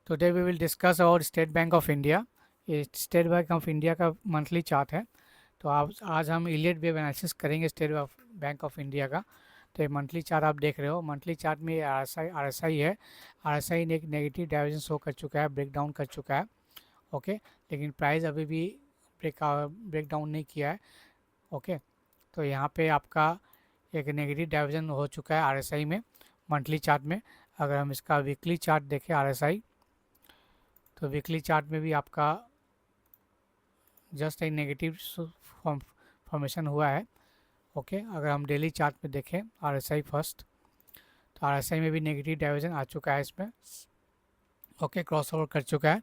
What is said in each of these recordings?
Today we will discuss about State Bank of India. ये State Bank of India का monthly chart है। तो आप आज हम इलियट वेव एनालिसिस करेंगे स्टेट बैंक ऑफ इंडिया का। तो ये मंथली चार्ट आप देख रहे हो। मंथली चार्ट में आर एस आई है। आर एस आई ने एक नेगेटिव डाइवर्जन शो कर चुका है, ब्रेक डाउन कर चुका है। ओके, लेकिन प्राइस अभी भी ब्रेक डाउन नहीं किया है। ओके, तो यहाँ पे आपका एक नेगेटिव डाइवर्जन हो चुका है आर में, मंथली चार्ट में। अगर हम इसका वीकली चार्ट देखें आर, तो वीकली चार्ट में भी आपका जस्ट एक नेगेटिव फॉर्मेशन हुआ है। ओके, अगर हम डेली चार्ट में देखें आर फर्स्ट, तो आर में भी नेगेटिव डाइवर्जन आ चुका है इसमें। ओके, क्रॉस ओवर कर चुका है।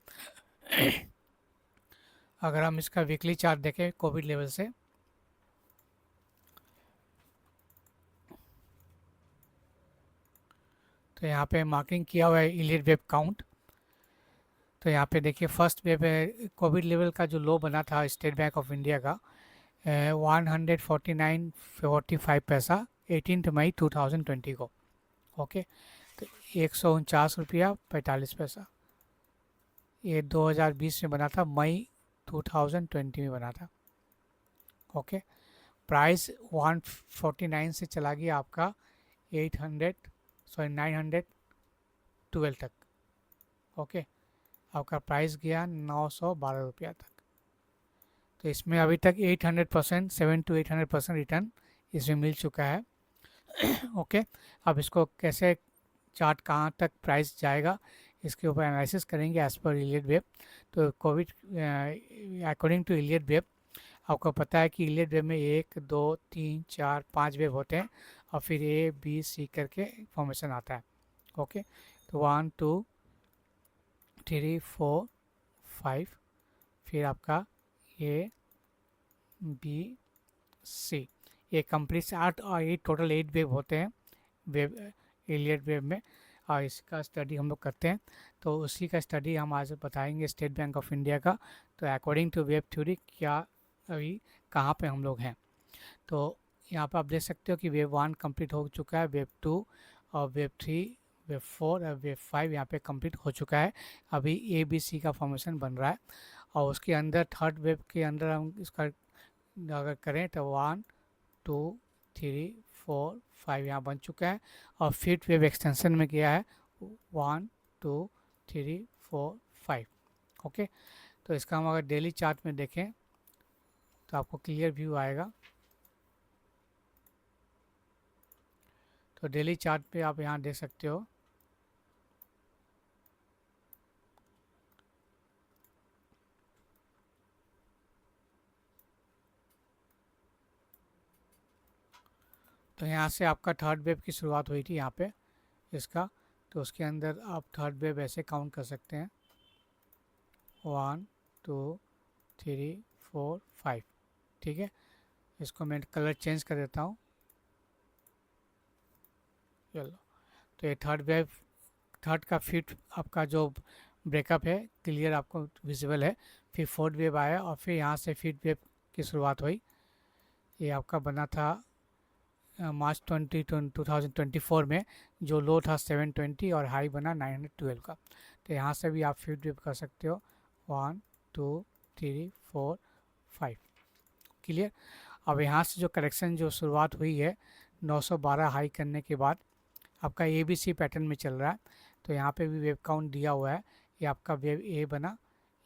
अगर हम इसका वीकली चार्ट देखें कोविड लेवल से, तो यहाँ पे मार्किंग किया हुआ है इलियट वेव काउंट। तो यहाँ पे देखिए फर्स्ट वेव है, कोविड लेवल का जो लो बना था स्टेट बैंक ऑफ इंडिया का 149.45 18 मई 2020 को। ओके, तो 149 रुपया 45 पैसा ये 2020 में बना था, मई 2020 में बना था। ओके, प्राइस 149 से चला गया आपका 912 तक। ओके, आपका प्राइस गया 912 रुपया तक। तो इसमें अभी तक 800%, 700 to 800% रिटर्न इसमें मिल चुका है। ओके, अब इसको कैसे चार्ट कहाँ तक प्राइस जाएगा इसके ऊपर एनालिसिस करेंगे एज पर इलियट वेव। तो Covid according to Elliott wave, आपको पता है कि इलियट वेव में 1 2 3 4 5 वेव होते हैं और फिर ए बी सी करके फॉर्मेशन आता है। ओके, तो 1 2 3 4 5, फिर आपका ए बी सी, ये कंप्लीट से 8 और 8 टोटल 8 वेव होते हैं वेव इलियट वेव में। और इसका स्टडी हम लोग करते हैं, तो उसी का स्टडी हम आज बताएंगे स्टेट बैंक ऑफ इंडिया का। तो अकॉर्डिंग टू वेव थ्योरी क्या अभी कहाँ पे हम लोग हैं। तो यहाँ पर आप देख सकते हो कि वेव 1 कंप्लीट हो चुका है, वेव 2 और वेव 3, वेव 4 और वेव 5 यहाँ पे कंप्लीट हो चुका है। अभी ए बी सी का फॉर्मेशन बन रहा है और उसके अंदर थर्ड वेव के अंदर हम इसका अगर करें तो 1 2 3 4 5 यहाँ बन चुका है और फिफ्थ वेव एक्सटेंशन में गया है 1 2 3 4 5। ओके, तो इसका हम अगर डेली चार्ट में देखें तो आपको क्लियर व्यू आएगा। तो डेली चार्ट पे आप यहाँ देख सकते हो तो यहाँ से आपका थर्ड वेव की शुरुआत हुई थी यहाँ पे इसका। तो उसके अंदर आप थर्ड वेव ऐसे काउंट कर सकते हैं 1 2 3 4 5। ठीक है, इसको मैं कलर चेंज कर देता हूँ, येलो। तो ये थर्ड वेव, थर्ड का फिफ्थ आपका जो ब्रेकअप है क्लियर आपको विजिबल है। फिर फोर्थ वेव आया और फिर यहाँ से फिफ्थ वेव की शुरुआत हुई। ये आपका बना था मार्च 2024 में, जो लो था 720 और हाई बना 912 का। तो यहाँ से भी आप फिफ्थ वेव कर सकते हो 1 2 3 4 5। क्लियर। अब यहाँ से जो करेक्शन जो शुरुआत हुई है 912 हाई करने के बाद आपका ए बी सी पैटर्न में चल रहा है। तो यहाँ पे भी वेव काउंट दिया हुआ है। ये आपका वेव ए बना,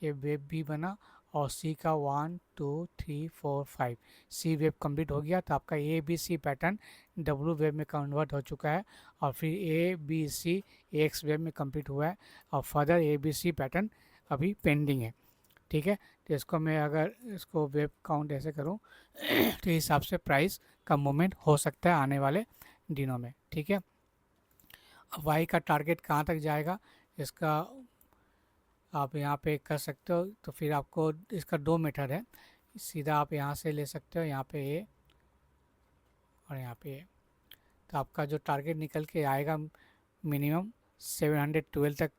ये वेव बी बना और सी का 1 2 3 4 5 सी वेव कंप्लीट हो गया। तो आपका A B C pattern W wave में कन्वर्ट हो चुका है और फिर A B C X wave में कंप्लीट हुआ है और further A B C pattern अभी पेंडिंग है। ठीक है, तो इसको मैं अगर इसको वेव काउंट ऐसे करूँ तो इस हिसाब से प्राइस का मूवमेंट हो सकता है आने वाले दिनों में। ठीक है, अब वाई का टारगेट कहाँ तक जाएगा इसका आप यहाँ पे कर सकते हो। तो फिर आपको इसका दो मेथड है, सीधा आप यहाँ से ले सकते हो, यहाँ पे ए और यहाँ पे ए। तो आपका जो टारगेट निकल के आएगा मिनिमम 712 तक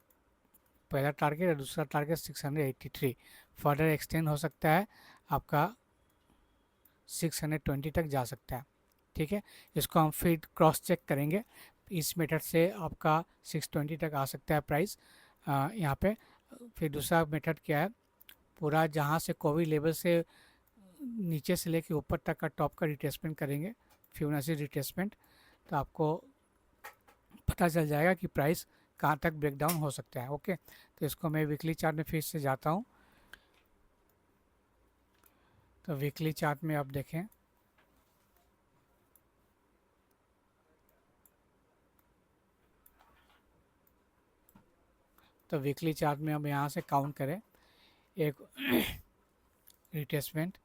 पहला टारगेट और दूसरा टारगेट 683। फर्दर एक्सटेंड हो सकता है आपका 620 तक जा सकता है। ठीक है, इसको हम फिर क्रॉस चेक करेंगे। इस मेथड से आपका 620 तक आ सकता है प्राइस यहाँ पे। फिर दूसरा मेथड क्या है, पूरा जहाँ से कोविड लेवल से नीचे से लेके ऊपर तक का टॉप का रिट्रेसमेंट करेंगे, फिबोनाची रिट्रेसमेंट, तो आपको पता चल जाएगा कि प्राइस कहाँ तक ब्रेकडाउन हो सकता है। ओके, तो इसको मैं वीकली चार्ट में फिर से जाता हूँ। तो वीकली चार्ट में आप देखें, तो वीकली चार्ट में हम यहाँ से काउंट करें, एक रिट्रेसमेंट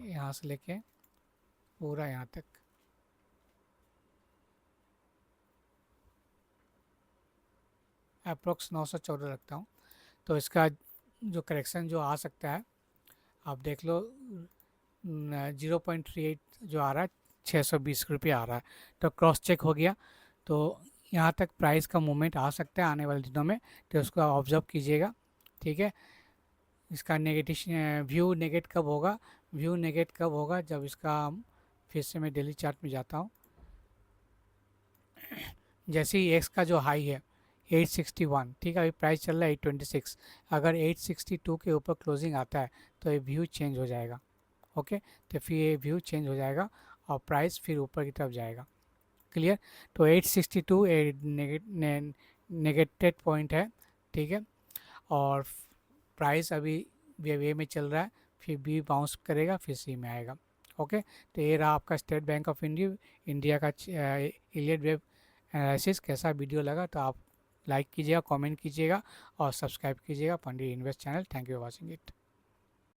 यहाँ से लेके पूरा यहाँ तक, अप्रोक्स 914 रखता हूँ। तो इसका जो करेक्शन जो आ सकता है, आप देख लो 0.38 जो आ रहा है, 620 रुपये आ रहा है। तो क्रॉस चेक हो गया, तो यहाँ तक प्राइस का मूवमेंट आ सकता है आने वाले दिनों में, तो उसको ऑब्जर्व कीजिएगा। ठीक है, इसका नेगेटिव व्यू नेगेट कब होगा, व्यू नेगेट कब होगा, जब इसका फिर से मैं डेली चार्ट में जाता हूँ। जैसे ही एक्स का जो हाई है 861, ठीक है, अभी प्राइस चल रहा है 826, अगर 862 के ऊपर क्लोजिंग आता है तो ये व्यू चेंज हो जाएगा। ओके, तो फिर ये व्यू चेंज हो जाएगा और प्राइस फिर ऊपर की तरफ जाएगा। क्लियर, तो 862 नेगेटेड पॉइंट है। ठीक है, और प्राइस अभी वे में चल रहा है, फिर बी बाउंस करेगा, फिर सी में आएगा। ओके, तो ये रहा आपका स्टेट बैंक ऑफ इंडिया का इलियट वेव एनालिसिस। कैसा वीडियो लगा तो आप लाइक कीजिएगा, कमेंट कीजिएगा और सब्सक्राइब कीजिएगा Pandit Invest channel. Thank you for watching it.